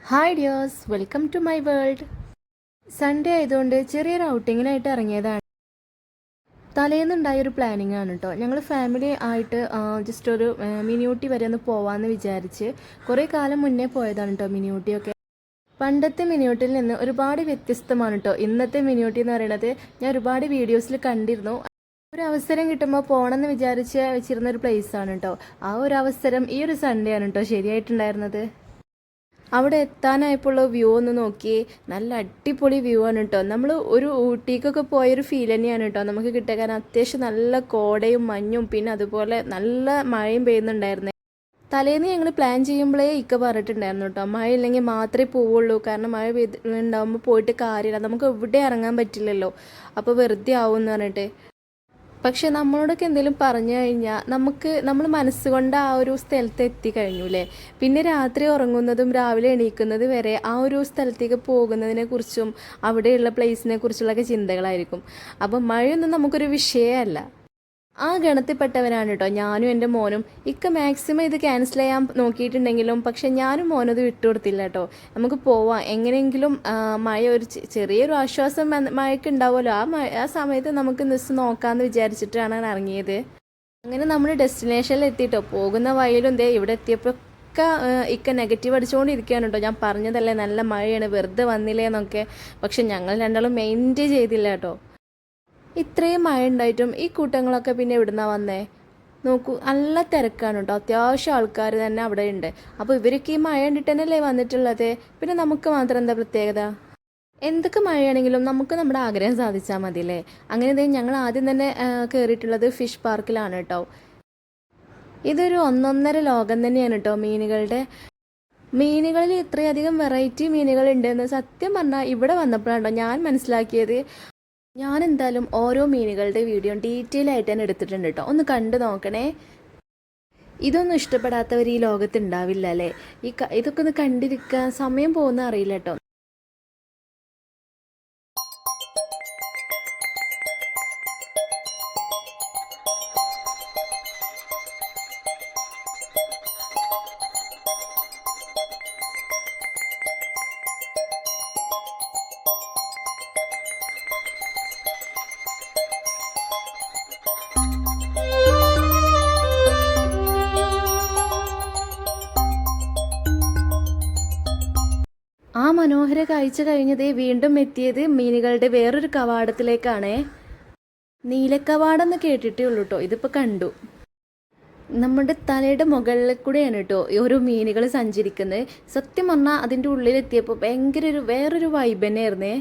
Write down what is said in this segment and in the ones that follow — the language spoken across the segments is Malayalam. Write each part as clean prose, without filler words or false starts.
Hi dears, welcome to my world. Sunday ആയതുകൊണ്ട് ചെറിയൊരു ഔട്ടിങ്ങിനായിട്ട് ഇറങ്ങിയതാണ്. തലേന്നുണ്ടായൊരു പ്ലാനിങ് ആണ് കേട്ടോ. ഞങ്ങൾ ഫാമിലി ആയിട്ട് ജസ്റ്റ് ഒരു മിനി ഊട്ടി വരെ ഒന്ന് പോവാമെന്ന് വിചാരിച്ച് കുറേ കാലം മുന്നേ പോയതാണ് കേട്ടോ മിനി ഊട്ടിയൊക്കെ. പണ്ടത്തെ മിനി ഊട്ടിയിൽ നിന്ന് ഒരുപാട് വ്യത്യസ്തമാണ് കേട്ടോ ഇന്നത്തെ മിനി ഊട്ടി എന്ന് പറയുന്നത്. ഞാൻ ഒരുപാട് വീഡിയോസിൽ കണ്ടിരുന്നു. ഒരു അവസരം കിട്ടുമ്പോൾ പോകണമെന്ന് വിചാരിച്ച് വെച്ചിരുന്ന ഒരു പ്ലേസ് ആണ് കേട്ടോ. ആ ഒരു അവസരം ഈ ഒരു സൺഡേ ആണ് കേട്ടോ ശരിയായിട്ടുണ്ടായിരുന്നത്. അവിടെ എത്താനായപ്പോൾ വ്യൂ ഒന്ന് നോക്കി. നല്ല അടിപൊളി വ്യൂ ആണ് കേട്ടോ. നമ്മൾ ഒരു ഊട്ടിക്കൊക്കെ പോയൊരു ഫീൽ തന്നെയാണ് കേട്ടോ നമുക്ക് കിട്ടുക. കാരണം അത്യാവശ്യം നല്ല കോടയും മഞ്ഞും പിന്നെ അതുപോലെ നല്ല മഴയും പെയ്യുന്നുണ്ടായിരുന്നേ. തലേന്ന് ഞങ്ങൾ പ്ലാൻ ചെയ്യുമ്പോഴേ ഇക്ക പറഞ്ഞിട്ടുണ്ടായിരുന്നു കേട്ടോ, മഴ ഇല്ലെങ്കിൽ മാത്രമേ പോവുള്ളൂ. കാരണം മഴ ഉണ്ടാകുമ്പോൾ പോയിട്ട് കാര്യമില്ല, നമുക്ക് എവിടെ ഇറങ്ങാൻ പറ്റില്ലല്ലോ, അപ്പോൾ വെറുതെ ആവും എന്ന് പറഞ്ഞിട്ട്. പക്ഷെ നമ്മളോടൊക്കെ എന്തെങ്കിലും പറഞ്ഞു കഴിഞ്ഞാൽ നമ്മൾ മനസ്സുകൊണ്ട് ആ ഒരു സ്ഥലത്ത് എത്തിക്കഴിഞ്ഞു അല്ലേ. പിന്നെ രാത്രി ഉറങ്ങുന്നതും രാവിലെ എണീക്കുന്നത് വരെ ആ ഒരു സ്ഥലത്തേക്ക് പോകുന്നതിനെ കുറിച്ചും അവിടെയുള്ള പ്ലേസിനെ കുറിച്ചുള്ളൊക്കെ ചിന്തകളായിരിക്കും. അപ്പം മഴയൊന്നും നമുക്കൊരു വിഷയമല്ല. ആ ഗണത്തിൽപ്പെട്ടവനാണ് കേട്ടോ ഞാനും എൻ്റെ മോനും. ഇക്ക മാക്സിമം ഇത് ക്യാൻസൽ ചെയ്യാൻ നോക്കിയിട്ടുണ്ടെങ്കിലും പക്ഷെ ഞാനും മോനും അത് വിട്ടുകൊടുത്തില്ല കേട്ടോ. നമുക്ക് പോവാം, എങ്ങനെയെങ്കിലും മഴ ഒരു ചെറിയൊരു ആശ്വാസം മഴയ്ക്ക് ഉണ്ടാവുമല്ലോ, ആ സമയത്ത് നമുക്ക് നിസ് നോക്കാമെന്ന് വിചാരിച്ചിട്ടാണ് ഇറങ്ങിയത്. അങ്ങനെ നമ്മൾ ഡെസ്റ്റിനേഷനിൽ എത്തിയിട്ടോ. പോകുന്ന വഴിയിലും ദേ ഇവിടെ എത്തിയപ്പോൾ ഇക്ക നെഗറ്റീവ് അടിച്ചുകൊണ്ടിരിക്കുകയാണ് കേട്ടോ. ഞാൻ പറഞ്ഞതല്ലേ നല്ല മഴയാണ്, വെറുതെ വന്നില്ലേ എന്നൊക്കെ. പക്ഷെ ഞങ്ങൾ രണ്ടാളും മെയിൻറ്റെയിൻ ചെയ്തില്ല കേട്ടോ. ഇത്രയും മഴ ഉണ്ടായിട്ടും ഈ കൂട്ടങ്ങളൊക്കെ പിന്നെ എവിടുന്നാ വന്നേ നോക്കൂ. നല്ല തിരക്കാണ് കേട്ടോ, അത്യാവശ്യം ആൾക്കാർ തന്നെ അവിടെ ഉണ്ട്. അപ്പോൾ ഇവരൊക്കെ ഈ മഴ കണ്ടിട്ട് തന്നെയല്ലേ വന്നിട്ടുള്ളത്. പിന്നെ നമുക്ക് മാത്രം എന്താ പ്രത്യേകത? എന്തൊക്കെ മഴയാണെങ്കിലും നമുക്ക് നമ്മുടെ ആഗ്രഹം സാധിച്ചാൽ മതിയല്ലേ. അങ്ങനെ ഞങ്ങൾ ആദ്യം തന്നെ കയറിയിട്ടുള്ളത് ഫിഷ് പാർക്കിലാണ് കേട്ടോ. ഇതൊരു ഒന്നൊന്നര ലോകം തന്നെയാണ് കേട്ടോ മീനുകളിൽ ഇത്രയധികം വെറൈറ്റി മീനുകളുണ്ടെന്ന് സത്യം പറഞ്ഞാൽ ഇവിടെ വന്നപ്പോഴാണോ ഞാൻ മനസ്സിലാക്കിയത്. ഞാൻ എന്തായാലും ഓരോ മീനുകളുടെ വീഡിയോ ഡീറ്റെയിൽ ആയിട്ട് തന്നെ എടുത്തിട്ടുണ്ട് കേട്ടോ, ഒന്ന് കണ്ടു നോക്കണേ. ഇതൊന്നും ഇഷ്ടപ്പെടാത്തവർ ഈ ലോകത്തുണ്ടാവില്ല അല്ലേ. ഇതൊക്കെ ഒന്ന് കണ്ടിരിക്കാൻ സമയം പോകുന്ന അറിയില്ല കേട്ടോ. ആ മനോഹര കാഴ്ച കഴിഞ്ഞതേ വീണ്ടും എത്തിയത് മീനുകളുടെ വേറൊരു കവാടത്തിലേക്കാണേ. നീലക്കവാടം എന്ന് കേട്ടിട്ടേ ഉള്ളൂ കേട്ടോ, ഇതിപ്പോൾ കണ്ടു. നമ്മുടെ തലയുടെ മുകളിൽ കൂടെയാണ് കേട്ടോ ഓരോ മീനുകൾ സഞ്ചരിക്കുന്നത്. സത്യം പറഞ്ഞാൽ അതിൻ്റെ ഉള്ളിലെത്തിയപ്പോൾ ഭയങ്കര വേറൊരു വൈബ് തന്നെയായിരുന്നേ.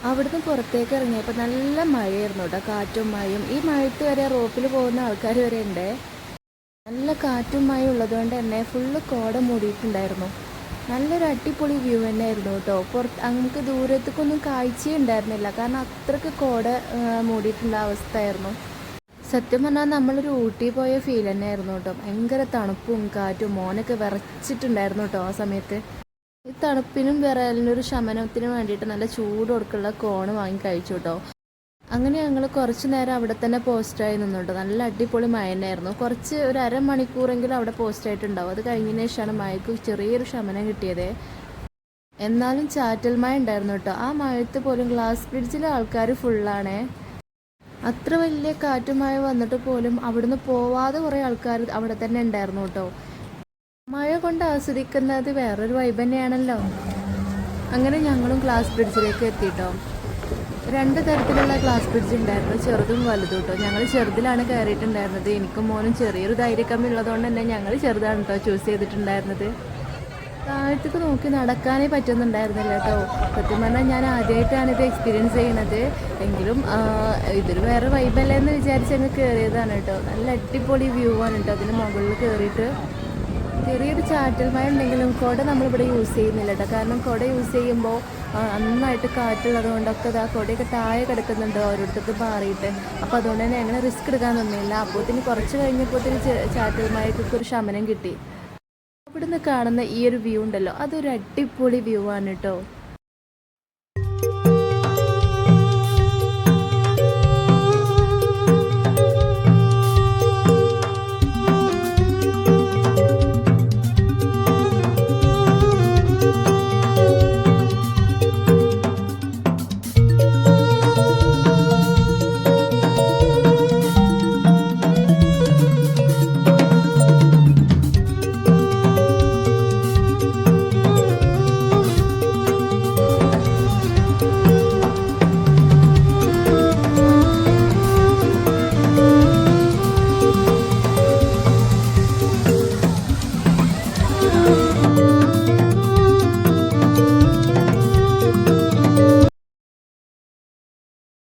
അവിടുന്ന് പുറത്തേക്ക് ഇറങ്ങിയപ്പോൾ നല്ല മഴയായിരുന്നു കേട്ടോ, കാറ്റും മഴയും. ഈ മഴത്ത് വരെ റോപ്പിൽ പോകുന്ന ആൾക്കാർ വരെ ഉണ്ട്. നല്ല കാറ്റും മഴയും ഉള്ളതുകൊണ്ട് തന്നെ ഫുള്ള് കോട മൂടിയിട്ടുണ്ടായിരുന്നു. നല്ലൊരു അടിപൊളി വ്യൂ തന്നെയായിരുന്നു കേട്ടോ. നമുക്ക് ദൂരത്തേക്കൊന്നും കാഴ്ചയും ഉണ്ടായിരുന്നില്ല, കാരണം അത്രയ്ക്ക് കോട മൂടിയിട്ടുള്ള അവസ്ഥയായിരുന്നു. സത്യം പറഞ്ഞാൽ നമ്മളൊരു ഊട്ടി പോയ ഫീൽ തന്നെയായിരുന്നു കേട്ടോ. ഭയങ്കര തണുപ്പും കാറ്റും, മോനൊക്കെ വിറച്ചിട്ടുണ്ടായിരുന്നു കേട്ടോ ആ സമയത്ത്. ഈ തണുപ്പിനും വിറയലിനൊരു ശമനത്തിനും വേണ്ടിയിട്ട് നല്ല ചൂട് കൊടുക്കുള്ള കോണ് വാങ്ങി കഴിച്ചു കേട്ടോ. അങ്ങനെ ഞങ്ങൾ കുറച്ച് നേരം അവിടെ തന്നെ പോസ്റ്റായി നിന്നുണ്ടോ. നല്ല അടിപൊളി മഴ തന്നെയായിരുന്നു. ഒരു അരമണിക്കൂറെങ്കിലും അവിടെ പോസ്റ്റായിട്ടുണ്ടാവും. അത് കഴിഞ്ഞതിന് ശേഷമാണ് മഴയ്ക്ക് ചെറിയൊരു ശമനം കിട്ടിയത്. എന്നാലും ചാറ്റൽ മഴ ഉണ്ടായിരുന്നു കേട്ടോ. ആ മഴത്ത് പോലും ഗ്ലാസ് ബ്രിഡ്ജിലെ ആൾക്കാർ ഫുള്ളാണേ. അത്ര വലിയ കാറ്റും മഴ വന്നിട്ട് പോലും അവിടുന്ന് പോവാതെ കുറേ ആൾക്കാർ അവിടെ തന്നെ ഉണ്ടായിരുന്നു കേട്ടോ. മഴ കൊണ്ട് ആസ്വദിക്കുന്നത് വേറൊരു വൈബ് തന്നെയാണല്ലോ. അങ്ങനെ ഞങ്ങളും ഗ്ലാസ് ബ്രിഡ്ജിലേക്ക് എത്തിയിട്ടോ. 2 തരത്തിലുള്ള ഗ്ലാസ് ബ്രിഡ്ജ് ഉണ്ടായിരുന്നു, ചെറുതും വലുതും കേട്ടോ. ഞങ്ങൾ ചെറുതിലാണ് കയറിയിട്ടുണ്ടായിരുന്നത്. എനിക്കും മോനും ചെറിയൊരു ധൈര്യക്കമ്മി ഉള്ളതുകൊണ്ട് തന്നെ ഞങ്ങൾ ചെറുതാണ് കേട്ടോ ചൂസ് ചെയ്തിട്ടുണ്ടായിരുന്നത്. താഴത്തേക്ക് നോക്കി നടക്കാനേ പറ്റുന്നുണ്ടായിരുന്നില്ല കേട്ടോ. സത്യം പറഞ്ഞാൽ ഞാൻ ആദ്യമായിട്ടാണ് ഇത് എക്സ്പീരിയൻസ് ചെയ്യണത്. എങ്കിലും ഇതൊരു വേറെ വൈബല്ലേ എന്ന് വിചാരിച്ച് അങ്ങ് കയറിയതാണ് കേട്ടോ. നല്ല അടിപൊളി വ്യൂ ആണ് കേട്ടോ. അതിന് മുകളിൽ കയറിയിട്ട് ചെറിയൊരു ചാറ്റൽ മഴ ഉണ്ടെങ്കിലും കുട നമ്മളിവിടെ യൂസ് ചെയ്യുന്നില്ല കേട്ടോ. കാരണം കുട യൂസ് ചെയ്യുമ്പോൾ നന്നായിട്ട് കാറ്റുള്ളത് കൊണ്ടൊക്കെ ഇതാ കുടയൊക്കെ താഴെ കിടക്കുന്നുണ്ട് ഓരോരുത്തർക്ക് മാറിയിട്ട്. അപ്പോൾ അതുകൊണ്ട് തന്നെ അങ്ങനെ റിസ്ക് എടുക്കാൻ തന്നില്ല. അപ്പോഴത്തേന് കുറച്ച് കഴിഞ്ഞപ്പോഴത്തേന് ചാറ്റൽ മഴക്കൊക്കെ ഒരു ശമനം കിട്ടി. അവിടുന്ന് കാണുന്ന ഈ ഒരു വ്യൂ ഉണ്ടല്ലോ, അതൊരു അടിപൊളി വ്യൂ ആണ് കേട്ടോ.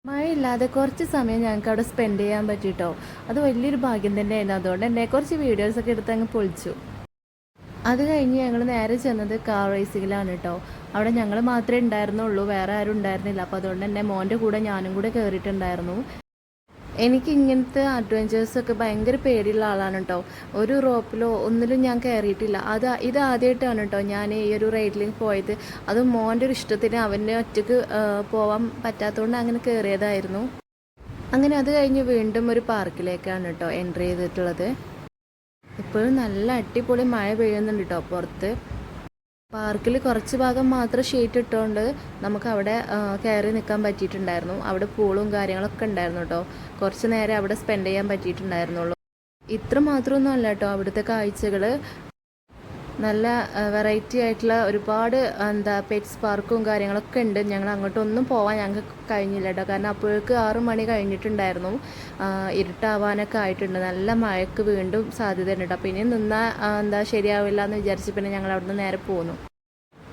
മഴയില്ലാതെ കുറച്ച് സമയം ഞങ്ങൾക്ക് അവിടെ സ്പെൻഡ് ചെയ്യാൻ പറ്റിയിട്ടോ. അത് വലിയൊരു ഭാഗ്യം തന്നെയായിരുന്നു. അതുകൊണ്ട് തന്നെ കുറച്ച് വീഡിയോസൊക്കെ എടുത്ത് അങ്ങ് പൊളിച്ചു. അത് കഴിഞ്ഞ് ഞങ്ങൾ നേരെ ചെന്നത് കാർ റേസിങ്ങിലാണ് കേട്ടോ. അവിടെ ഞങ്ങൾ മാത്രമേ ഉണ്ടായിരുന്നുള്ളൂ, വേറെ ആരും ഉണ്ടായിരുന്നില്ല. അപ്പോൾ അതുകൊണ്ട് തന്നെ മോൻ്റെ കൂടെ ഞാനും കൂടെ കയറിയിട്ടുണ്ടായിരുന്നു. എനിക്ക് ഇങ്ങനത്തെ അഡ്വഞ്ചേഴ്സൊക്കെ ഭയങ്കര പേടിയുള്ള ആളാണ് കേട്ടോ. ഒരു റോപ്പിലോ ഒന്നിലും ഞാൻ കയറിയിട്ടില്ല. ഇത് ആദ്യമായിട്ടാണ് കേട്ടോ ഞാൻ ഈ ഒരു റൈഡിൽ പോയത്. അത് മോൻ്റെ ഒരു ഇഷ്ടത്തിന് അവൻ്റെ ഒറ്റയ്ക്ക് പോകാൻ പറ്റാത്തതുകൊണ്ട് അങ്ങനെ കയറിയതായിരുന്നു. അങ്ങനെ അത് കഴിഞ്ഞ് വീണ്ടും ഒരു പാർക്കിലേക്കാണ് കേട്ടോ എൻട്രി ചെയ്തിട്ടുള്ളത്. ഇപ്പോഴും നല്ല അടിപൊളി മഴ പെയ്യുന്നുണ്ട് കേട്ടോ പുറത്ത്. പാർക്കിൽ കുറച്ച് ഭാഗം മാത്രം ഷീറ്റ് ഇട്ടുകൊണ്ട് നമുക്ക് അവിടെ കയറി നിൽക്കാൻ പറ്റിയിട്ടുണ്ടായിരുന്നു. അവിടെ പൂളും കാര്യങ്ങളൊക്കെ ഉണ്ടായിരുന്നു കേട്ടോ. കുറച്ച് നേരം അവിടെ സ്പെൻഡ് ചെയ്യാൻ പറ്റിയിട്ടുണ്ടായിരുന്നുള്ളൂ. ഇത്ര മാത്രമൊന്നും അല്ല കേട്ടോ അവിടുത്തെ കാഴ്ചകൾ. നല്ല വെറൈറ്റി ആയിട്ടുള്ള ഒരുപാട് പെറ്റ്സ് പാർക്കും കാര്യങ്ങളൊക്കെ ഉണ്ട്. ഞങ്ങൾ അങ്ങോട്ടൊന്നും പോകാൻ ഞങ്ങൾക്ക് കഴിഞ്ഞില്ല കേട്ടോ. കാരണം അപ്പോഴേക്ക് 6 മണി കഴിഞ്ഞിട്ടുണ്ടായിരുന്നു. ഇരുട്ടാവാനൊക്കെ ആയിട്ടുണ്ട്. നല്ല മഴയ്ക്ക് വീണ്ടും സാധ്യത ഉണ്ട് കേട്ടോ. അപ്പോൾ ഇനി നിന്നാൽ ശരിയാവില്ല എന്ന് വിചാരിച്ച് പിന്നെ ഞങ്ങൾ അവിടുന്ന് നേരെ പോന്നു.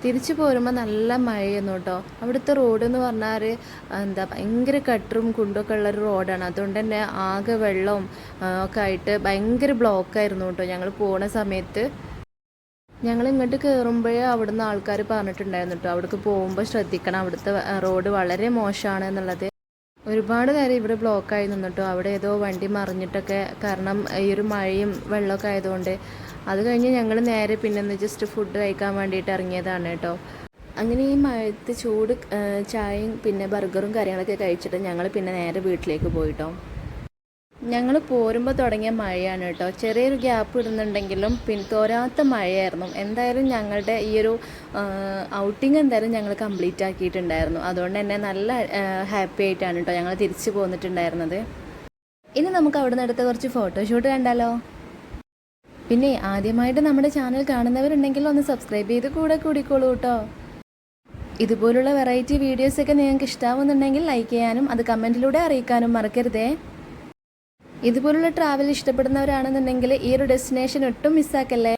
തിരിച്ചു പോരുമ്പോൾ നല്ല മഴയായിരുന്നു കേട്ടോ. അവിടുത്തെ റോഡ് എന്ന് പറഞ്ഞാൽ ഭയങ്കര കട്ടറും കുണ്ടൊക്കെ ഉള്ളൊരു റോഡാണ്. അതുകൊണ്ട് തന്നെ ആകെ വെള്ളവും ഒക്കെ ആയിട്ട് ഭയങ്കര ബ്ലോക്കായിരുന്നു കേട്ടോ ഞങ്ങൾ പോണ സമയത്ത്. ഞങ്ങൾ ഇങ്ങോട്ട് കയറുമ്പോഴേ അവിടുന്ന് ആൾക്കാർ പറഞ്ഞിട്ടുണ്ടായിരുന്നു കേട്ടോ, അവിടേക്ക് പോകുമ്പോൾ ശ്രദ്ധിക്കണം, അവിടുത്തെ റോഡ് വളരെ മോശമാണ് എന്നുള്ളത്. ഒരുപാട് നേരം ഇവിടെ ബ്ലോക്കായി നിന്നിട്ടോ. അവിടെ ഏതോ വണ്ടി മറിഞ്ഞിട്ടൊക്കെ, കാരണം ഈ ഒരു മഴയും വെള്ളമൊക്കെ ആയതുകൊണ്ട്. അത് കഴിഞ്ഞ് ഞങ്ങൾ നേരെ പിന്നെ ജസ്റ്റ് ഫുഡ് കഴിക്കാൻ വേണ്ടിയിട്ട് ഇറങ്ങിയതാണ് കേട്ടോ. അങ്ങനെ ഈ മഴയത്ത് ചൂട് ചായയും പിന്നെ ബർഗറും കാര്യങ്ങളൊക്കെ കഴിച്ചിട്ട് ഞങ്ങൾ പിന്നെ നേരെ വീട്ടിലേക്ക് പോയിട്ടോ. ഞങ്ങൾ പോരുമ്പോൾ തുടങ്ങിയ മഴയാണ് കേട്ടോ. ചെറിയൊരു ഗ്യാപ്പ് ഇടുന്നുണ്ടെങ്കിലും തോരാത്ത മഴയായിരുന്നു. എന്തായാലും ഞങ്ങളുടെ ഈ ഒരു ഔട്ടിങ് എന്തായാലും ഞങ്ങൾ കംപ്ലീറ്റ് ആക്കിയിട്ടുണ്ടായിരുന്നു. അതുകൊണ്ട് തന്നെ നല്ല ഹാപ്പി ആയിട്ടാണ് കേട്ടോ ഞങ്ങൾ തിരിച്ചു പോന്നിട്ടുണ്ടായിരുന്നത്. ഇനി നമുക്ക് അവിടെ നിന്ന് എടുത്ത കുറച്ച് ഫോട്ടോഷൂട്ട് കണ്ടാലോ. പിന്നെ ആദ്യമായിട്ട് നമ്മുടെ ചാനൽ കാണുന്നവരുണ്ടെങ്കിൽ ഒന്ന് സബ്സ്ക്രൈബ് ചെയ്ത് കൂടെ കൂടിക്കോളൂ കേട്ടോ. ഇതുപോലുള്ള വെറൈറ്റി വീഡിയോസൊക്കെ നിങ്ങൾക്ക് ഇഷ്ടമാവുന്നുണ്ടെങ്കിൽ ലൈക്ക് ചെയ്യാനും അത് കമൻറ്റിലൂടെ അറിയിക്കാനും മറക്കരുതേ. ഇതുപോലുള്ള ട്രാവൽ ഇഷ്ടപ്പെടുന്നവരാണെന്നുണ്ടെങ്കിൽ ഈ ഒരു ഡെസ്റ്റിനേഷൻ ഒട്ടും മിസ്സാക്കല്ലേ.